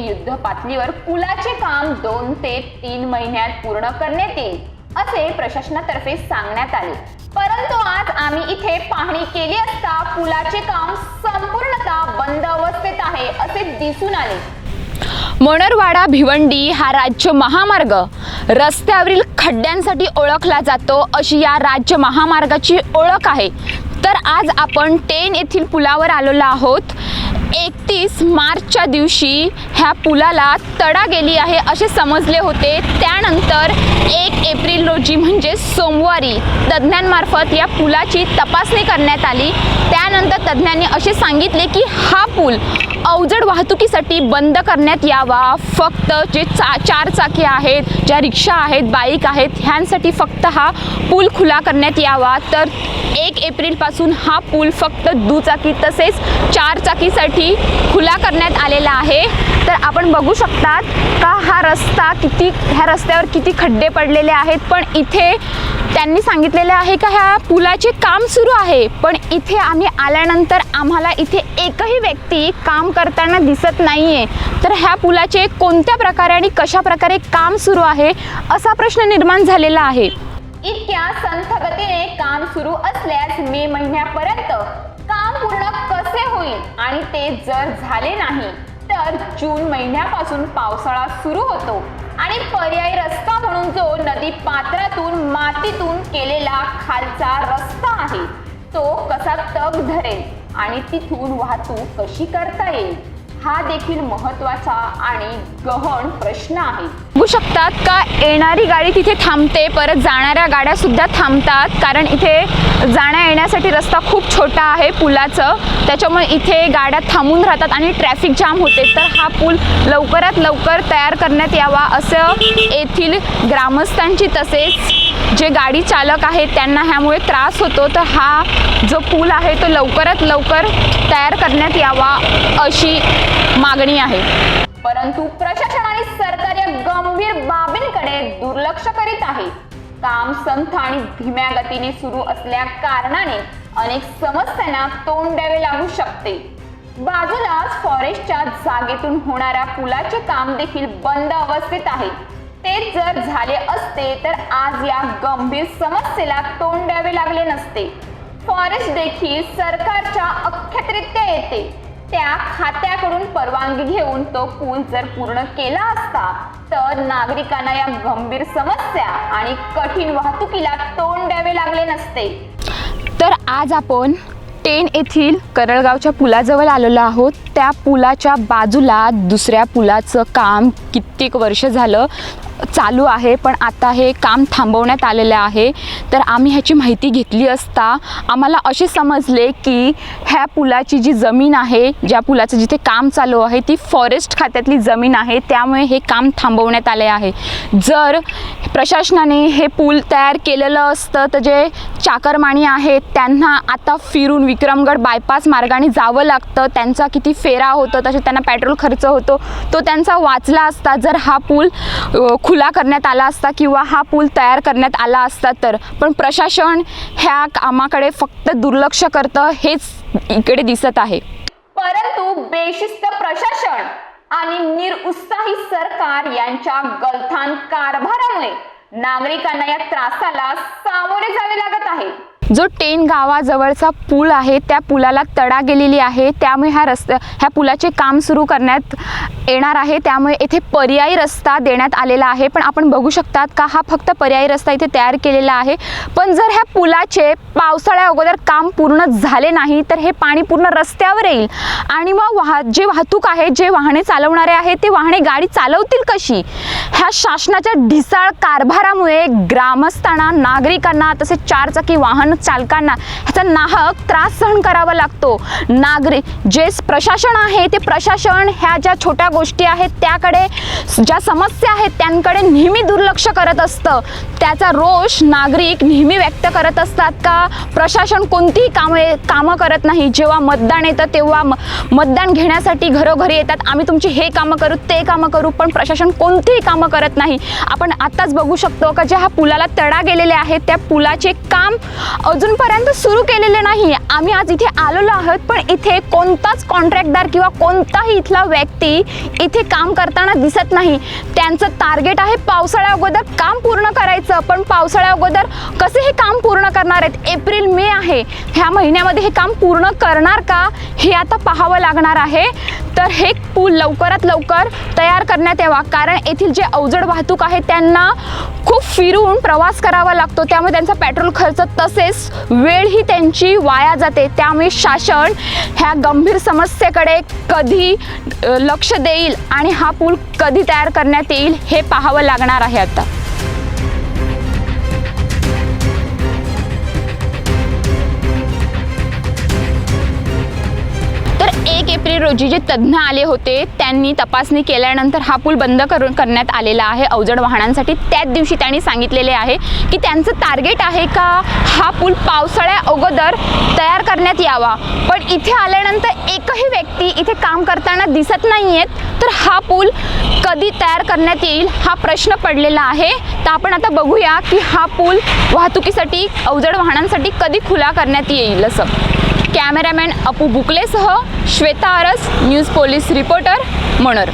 युद्ध पातळीवर पुलाचे काम 2 ते 3 महिन्यात पूर्ण करण्यात येईल असे प्रशासनातर्फे सांगण्यात आले। परंतु आज आम्ही इथे पाहणी केली असता पुलाचे काम संपूर्णतः बंद अवस्थेत आहे असे दिसून आले। मोनरवाडा भिवंडी हा राज्य महामार्ग रस्त्यावरील खड्ड्यांसाठी ओळखला जातो अशी या राज्य महामार्गाची ओळख आहे। तर आज आपण टेन येथील पुलावर आलेलो आहोत। 31 मार्चच्या दिवशी ह्या पुलाला तडा गेली आहे असे समजले होते। त्यानंतर 1 एप्रिल रोजी म्हणजे सोमवारी तज्ज्ञांमार्फत या पुलाची तपासणी करण्यात आली। त्यानंतर तज्ज्ञांनी असे सांगितले की हा पूल अवजड वाहतुकीसाठी बंद करण्यात यावा। फक्त जे 4 चाकी आहेत, ज्या रिक्षा आहेत, बाईक आहेत, ह्यांसाठी फक्त हा पूल खुला करण्यात यावा। तर 1 एप्रिलपासून हा पूल फक्त दुचाकी तसेच 4 चाकीसाठी खुला करण्यात आलेला आहे। तर आपण बघू शकतात का ह्या रस्त्यावर किती खड्डे पडलेले आहेत। पण इथे त्यांनी सांगितलेले आहे का ह्या पुलाचे काम सुरू आहे, पण इथे आम्ही आल्यानंतर आम्हाला इथे एकही व्यक्ती काम करताना दिसत नाहीये। तर ह्या पुलाचे कोणत्या प्रकारे आणि कशा प्रकारे काम सुरू आहे असा प्रश्न निर्माण झालेला आहे। इतक्या संथ गतीने काम सुरू असल्यास मे महिन्यापर्यंत काम पूर्ण कसे होईल आणि ते जर झाले नाही तर जून महिन्यापासून पावसाळा सुरू होतो आणि पर्यायी रस्ता म्हणून जो नदी पात्रातून मातीतून केलेला खालचा रस्ता आहे तो कसा तग धरेल आणि तिथून वाहतूक कशी करता येईल हा देखील महत्त्वाचा आणि गहन प्रश्न आहे। बघू शकतात का येणारी गाडी तिथे थांबते, परत जाणाऱ्या गाड्या सुद्धा थांबतात, कारण इथे जाण्या येण्यासाठी रस्ता खूप छोटा आहे पुलाचं, त्याच्यामुळे इथे गाड्या थांबून राहतात आणि ट्रॅफिक जाम होते। तर हा पूल लवकरात लवकर तयार करण्यात यावा असं येथील ग्रामस्थांची तसेच जे गाडी चालक आहेत त्यांना ह्यामुळे त्रास होतो। तर हा जो पूल आहे तो लवकरात लवकर तयार करण्यात यावा अशी मागणी आहे। परंतु प्रशासन आणि सरकार या गंभीर बाबींकडे दुर्लक्ष करीत आहे। काम संथ आणि धीम्या गतीने सुरू असल्या कारणाने अनेक समस्यांना तोंड द्यावे लागू शकते। बाजूलाच फॉरेस्टच्या जागेतून होणाऱ्या पुलाचे काम देखील बंद अवस्थेत आहे। ते जर झाले असते तर आज या गंभीर समस्येला तोंड द्यावे लागले नसते। फॉरेस्ट देखील सरकारच्या अख्यातरित्या येते त्या खात्याकडून परवानगी घेऊन तो पूल जर पूर्ण केला असता तर नागरिकांना या गंभीर समस्या आणि कठीण वाहतुकीला तोंड द्यावे लागले नसते। तर आज आपण टेन येथील करळगावच्या पुलाजवळ आलेलो आहोत। त्या पुलाच्या बाजूला दुसऱ्या पुलाचं काम कित्येक वर्ष झालं चालू आहे, पण आता हे काम थांबवण्यात आलेलं आहे। तर आम्ही ह्याची माहिती घेतली असता आम्हाला असे समजले की ह्या पुलाची जी जमीन आहे, ज्या पुलाचं जिथे काम चालू आहे ती फॉरेस्ट खात्यातली जमीन आहे, त्यामुळे हे काम थांबवण्यात आले आहे। जर प्रशासनाने हे पूल तयार केलेलं असतं तर जे चाकरमानी आहेत त्यांना आता फिरून विक्रमगड बायपास मार्गाने जावं लागतं, त्यांचा किती फेरा होतो, तसे त्यांना पेट्रोल खर्च होतो, तो त्यांचा वाचला असता जर हा पूल खुला करण्यात आला असता किंवा हा पूल तयार करण्यात आला असता तर। पण प्रशासन ह्या कामाकडे फक्त दुर्लक्ष करतं हेच इकडे दिसत आहे। परंतु बेशिस्त प्रशासन आणि निरुत्साही सरकार यांच्या गलथान कारभारामुळे नागरिकांना या त्रासाला सामोरे जावे लागत आहे। जो टेन गावाजवळचा पूल आहे त्या पुलाला तडा गेलेली आहे, त्यामुळे ह्या पुलाचे काम सुरू करण्यात येणार आहे, त्यामुळे येथे पर्यायी रस्ता देण्यात आलेला आहे। पण आपण बघू शकतात का हा फक्त पर्यायी रस्ता इथे तयार केलेला आहे, पण जर ह्या पुलाचे पावसाळ्या अगोदर काम पूर्ण झाले नाही तर हे पाणी पूर्ण रस्त्यावर येईल आणि मग जे वाहतूक आहे, जे वाहने चालवणारे आहेत ते वाहने गाडी चालवतील कशी? ह्या शासनाच्या ढिसाळ कारभारामुळे ग्रामस्थांना, नागरिकांना तसेच 4 चाकी वाहन चालकांना ह्याचा नाहक त्रास सहन करावा लागतो। जे प्रशासन आहे ते प्रशासन ह्या ज्या छोट्या गोष्टी आहेत त्याकडे, ज्या समस्या आहेत त्यांकडे नेहमी दुर्लक्ष करत असतं। त्याचा रोष नागरिक नेहमी व्यक्त करत असतात का प्रशासन कोणतीही कामं करत नाही। जेव्हा मतदान येतं तेव्हा मतदान घेण्यासाठी घरोघरी येतात, आम्ही तुमची हे कामं करू, ते कामं करू, पण प्रशासन कोणतीही कामं करत नाही। आपण आताच बघू शकतो का ज्या ह्या पुलाला तडा गेलेले आहेत त्या पुलाचे काम अजूनपर्यंत सुरू केलेले नाही. आम्ही आज इथे आलेलो आहोत, पण इथे कोणताच कॉन्ट्रॅक्टदार किंवा कोणताही इथला व्यक्ती इथे काम करताना दिसत नाही. त्यांचं टार्गेट आहे पावसाळ्या अगोदर काम पूर्ण करायचं, पण पावसाळ्या अगोदर कसे हे काम पूर्ण करणार आहेत? एप्रिल मे आहे, ह्या महिन्यामध्ये हे काम पूर्ण करणार का हे आता पाहावं लागणार आहे. तर हे पूल लवकरात लवकर तयार करण्यात यावा, कारण येथील जे अवजड वाहतूक आहे त्यांना खूप फिरून प्रवास करावा लागतो, त्यामुळे त्यांचा पेट्रोल खर्च तसेच वेळही त्यांची वाया जाते. त्यामुळे शासन ह्या गंभीर समस्येकडे कधी लक्ष देईल आणि हा पूल कधी तयार करण्यात येईल हे पाहावं लागणार आहे आता. तर 1 एप्रिल रोजी जे तज्ज्ञ आले होते त्यांनी तपासणी केल्यानंतर हा पूल बंद करण्यात आलेला आहे अवजड वाहनांसाठी. त्याच दिवशी त्यांनी सांगितलेले आहे की त्यांचं टार्गेट आहे का हा पूल पावसाळ्या अगोदर तयार करण्यात यावा, पण इथे आल्यानंतर एकही व्यक्ती इथे काम करताना दिसत नाही आहेत. तर हा पूल कधी तयार करण्यात येईल हा प्रश्न पडलेला आहे. तर आपण आता बघूया की हा पूल वाहतुकीसाठी अवजड वाहनांसाठी कधी खुला करण्यात येईल असं. कॅमेरामॅन अपू बुकलेसह श्वेता अरस, न्यूज पोलीस रिपोर्टर, मनोर.